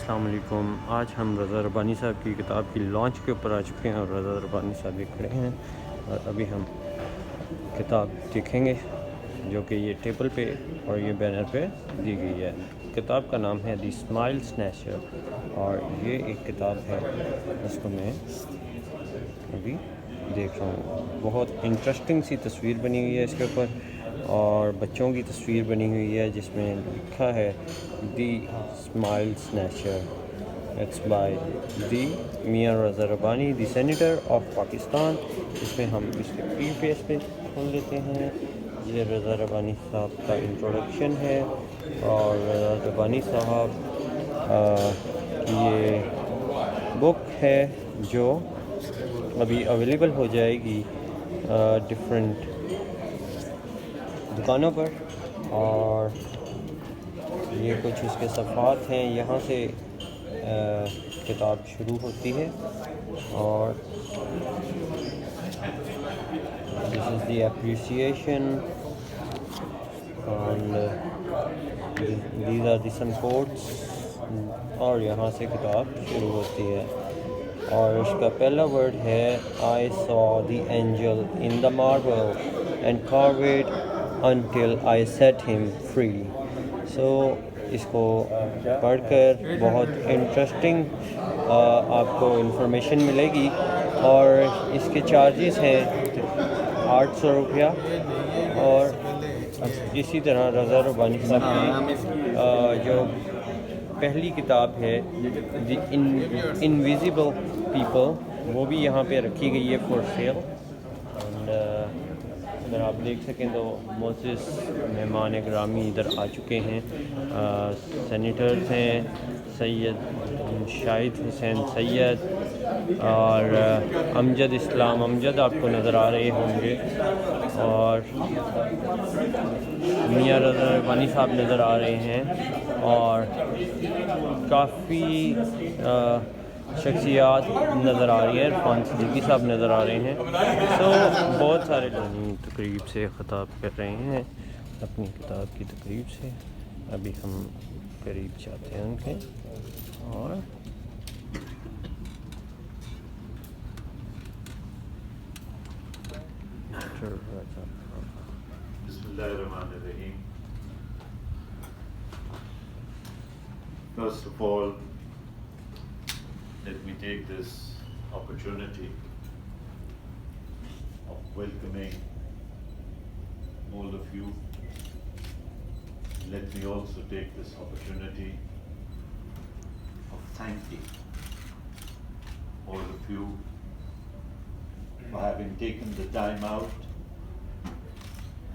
السلام علیکم. آج ہم رضا ربانی صاحب کی کتاب کی لانچ کے اوپر آ چکے ہیں اور رضا ربانی صاحب یہ کھڑے ہیں اور ابھی ہم کتاب دیکھیں گے جو کہ یہ ٹیبل پہ اور یہ بینر پہ دی گئی ہے. کتاب کا نام ہے دی اسمائل سنیچر اور یہ ایک کتاب ہے جس کو میں ابھی دیکھ رہا ہوں. بہت انٹرسٹنگ سی تصویر بنی ہوئی ہے اس کے اوپر اور بچوں کی تصویر بنی ہوئی ہے جس میں لکھا ہے دی اسمائل سنیچر. اٹس بائی دی میاں رضا ربانی دی سینیٹر آف پاکستان. اس میں ہم اس کے پری فیس پہ کھول لیتے ہیں. یہ رضا ربانی صاحب کا انٹروڈکشن ہے اور رضا ربانی صاحب کی یہ بک ہے جو ابھی اویلیبل ہو جائے گی ڈفرینٹ دکانوں پر. اور یہ کچھ اس کے صفحات ہیں, یہاں سے کتاب شروع ہوتی ہے اور this is the appreciation and these are the some quotes اور یہاں سے کتاب شروع ہوتی ہے. اور اس کا پہلا ورڈ ہے I saw the angel in the marble and carved until I set him free. So اس کو پڑھ کر بہت انٹرسٹنگ آپ کو انفارمیشن ملے گی. اور اس کے چارجز ہیں 800 روپیہ. اور اسی طرح رضا ربانی صاحب کی جو پہلی کتاب ہے دی انویزیبل پیپل وہ بھی یہاں پہ رکھی گئی ہے فار سیل. اینڈ اگر آپ دیکھ سکیں تو معزز مہمان گرامی ادھر آ چکے ہیں. سینیٹرز ہیں سید شاہد حسین سید اور امجد اسلام امجد آپ کو نظر آ رہے ہوں گے اور میاں رضا ربانی صاحب نظر آ رہے ہیں اور کافی شخصیات نظر آ رہی ہیں. عرفان صدیقی صاحب نظر آ رہے ہیں. سو بہت سارے لوگ تقریب سے خطاب کر رہے ہیں اپنی کتاب کی تقریب سے. ابھی ہم قریب جاتے ہیں ان کے اور بسم اللہ الرحمن الرحیم. First of all, let me take this opportunity of welcoming all of you. Let me also take this opportunity of thanking all of you for having taken the time out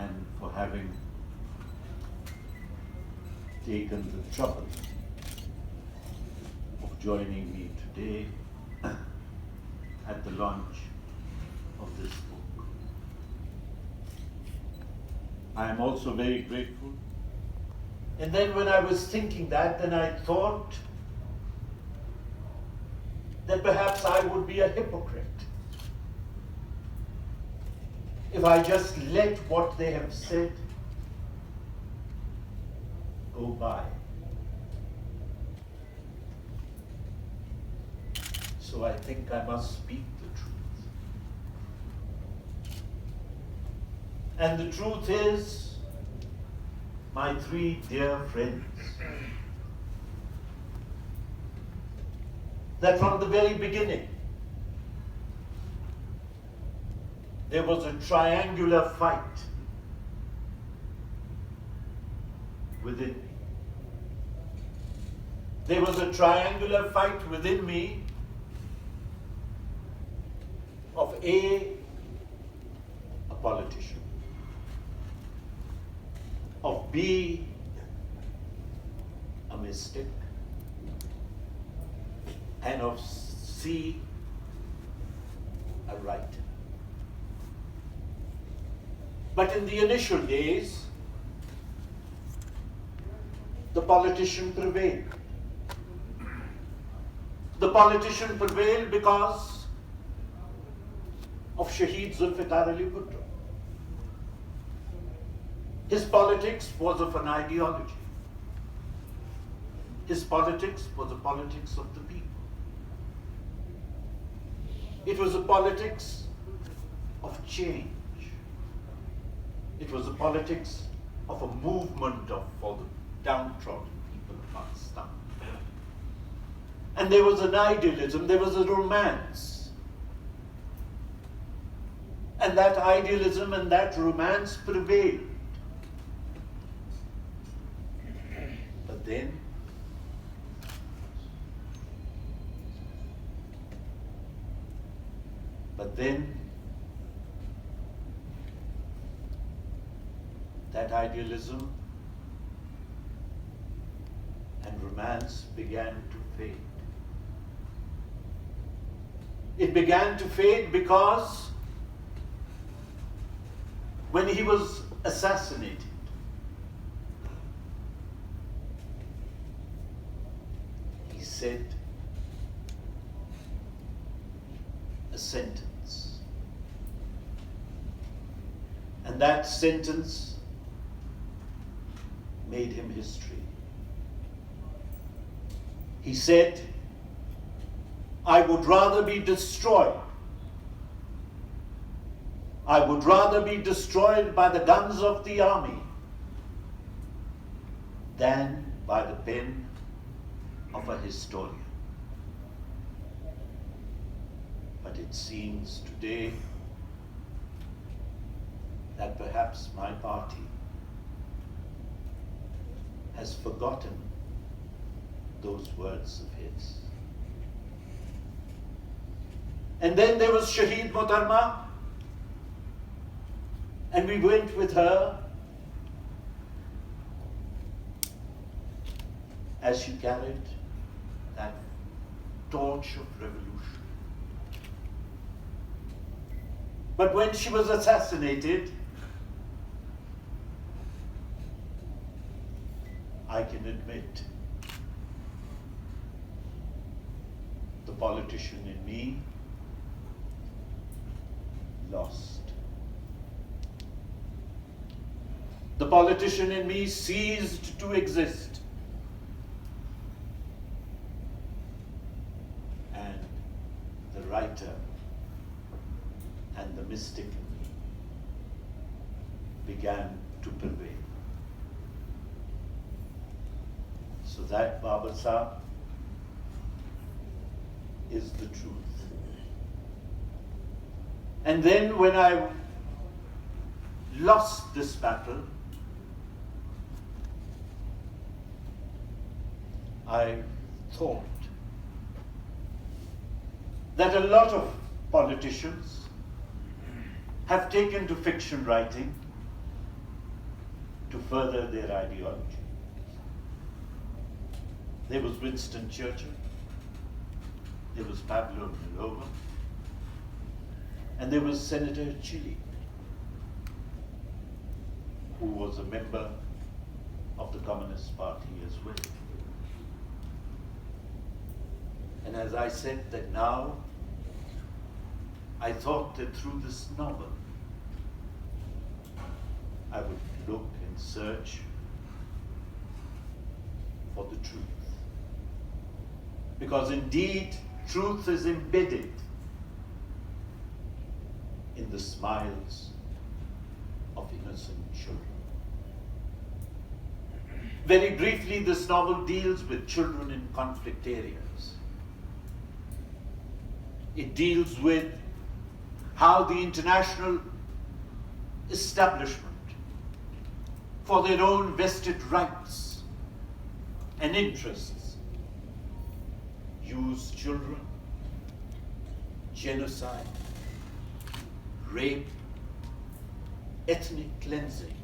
and for having taken the trouble of joining me today at the launch of this book. I am also very grateful. And then when I was thinking that, then I thought that perhaps I would be a hypocrite if I just let what they have said go by. So I think I must speak the truth. And the truth is, my three dear friends, that from the very beginning, there was a triangular fight within me. There was a triangular fight within me of a politician, of B, a mystic, and of C, a writer. But in the initial days, the politician prevailed. The politician prevailed because of Shaheed Zulfikar Ali Bhutto. His politics was of an ideology. His politics was a politics of the people. It was a politics of change. It was a politics of a movement for the downtrodden people of Pakistan. And there was an idealism, there was a romance. And that idealism and that romance prevailed. But then, that idealism and romance began to fade. It began to fade because when he was assassinated, he said a sentence. And that sentence made him history. He said, I would rather be destroyed. I would rather be destroyed by the guns of the army than by the pen of a historian. But it seems today that perhaps my party has forgotten those words of his. And then there was Shaheed Motarma, and we went with her as she carried that torch of revolution. But when she was assassinated, I can admit the politician in me lost. The politician in me ceased to exist. And the writer and the mystic in me began to prevail. So that, Baba Sahib, is the truth. And then when I lost this battle, I thought that a lot of politicians have taken to fiction writing to further their ideology. There was Winston Churchill, there was Pablo Neruda, and there was Senator Chile, who was a member of the Communist Party as well. And as I said that now, I thought that through this novel, I would look and search for the truth. Because indeed, truth is embedded in the smiles of innocent children. Very briefly, this novel deals with children in conflict areas. It deals with how the international establishment, for their own vested rights and interests, use children, genocide, rape, ethnic cleansing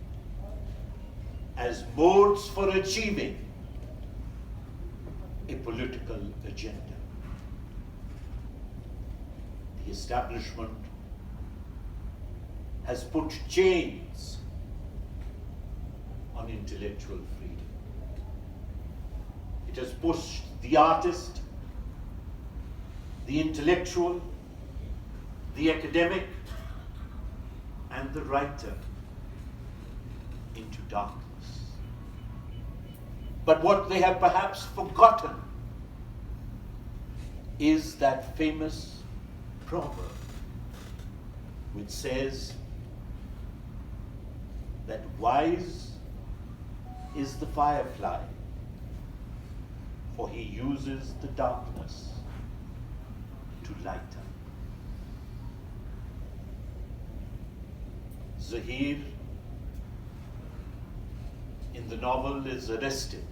as modes for achieving a political agenda. The establishment has put chains on intellectual freedom. It has pushed the artist, the intellectual, the academic, and the writer into darkness. But what they have perhaps forgotten is that famous proverb which says that wise is the firefly, for he uses the darkness to light up. Zahir in the novel is arrested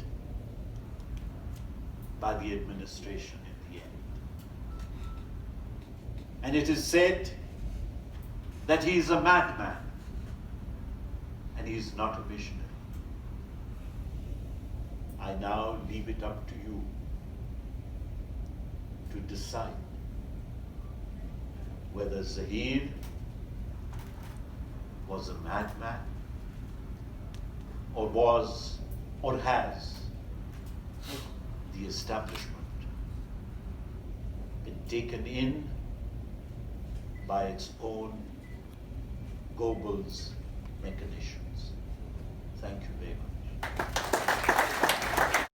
by the administration in the end. And it is said that he is a madman and he is not a visionary. I now leave it up to you to decide whether Zahir was a madman or has the establishment been taken in by its own Goebbels machinations.